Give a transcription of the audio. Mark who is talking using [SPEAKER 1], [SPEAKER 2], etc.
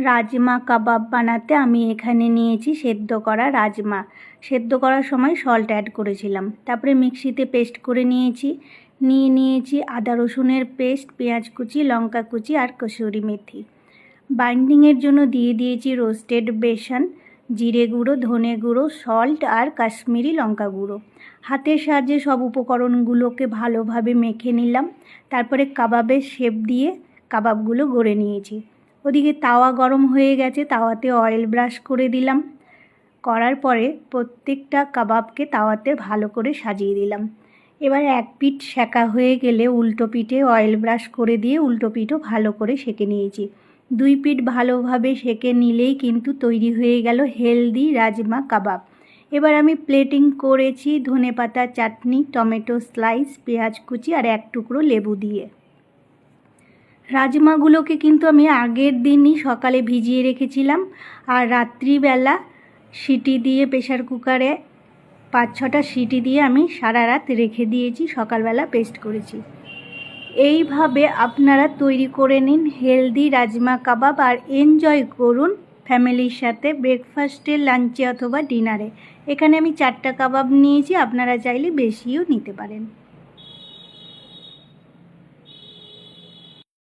[SPEAKER 1] রাজমা কাবাব বানাতে আমি এখানে নিয়েছি সেদ্ধ করা রাজমা। সেদ্ধ করার সময় সল্ট অ্যাড করেছিলাম। তারপরে মিক্সিতে পেস্ট করে নিয়েছি আদা রসুনের পেস্ট, পেঁয়াজ কুচি, লঙ্কা কুচি আর কসুরি মেথি। বাইন্ডিংয়ের জন্য দিয়ে দিয়েছি রোস্টেড বেসন, জিরে গুঁড়ো, ধনে গুঁড়ো, সল্ট আর কাশ্মীরি লঙ্কা গুঁড়ো। হাতের সাহায্যে সব উপকরণগুলোকে ভালোভাবে মেখে নিলাম। তারপরে কাবাবের শেপ দিয়ে কাবাবগুলো গড়ে নিয়েছি। ওদিকে তাওয়া গরম হয়ে গেছে, তাওয়াতে অয়েল ব্রাশ করে দিলাম। করার পরে প্রত্যেকটা কাবাবকে তাওয়াতে ভালো করে সাজিয়ে দিলাম। এবার এক পিঠ সেঁকা হয়ে গেলে উল্টো পিঠে অয়েল ব্রাশ করে দিয়ে উল্টো পিঠও ভালো করে সেঁকে নিয়েছি। দুই পিঠ ভালোভাবে সেঁকে নিলেই কিন্তু তৈরি হয়ে গেল হেলদি রাজমা কাবাব। এবার আমি প্লেটিং করেছি ধনেপাতা চাটনি, টমেটো স্লাইস, পেঁয়াজ কুচি আর এক টুকরো লেবু দিয়ে। রাজমাগুলোকে কিন্তু আমি আগের দিনই সকালে ভিজিয়ে রেখেছিলাম আর রাত্রিবেলা সিটি দিয়ে প্রেশার কুকারে 5-6টা সিটি দিয়ে আমি সারা রাত রেখে দিয়েছি, সকালবেলা পেস্ট করেছি। এইভাবে আপনারা তৈরি করে নিন হেলদি রাজমা কাবাব আর এনজয় করুন ফ্যামিলির সাথে ব্রেকফাস্টে, লাঞ্চে অথবা ডিনারে। এখানে আমি 4টা কাবাব নিয়েছি, আপনারা চাইলে বেশিও নিতে পারেন।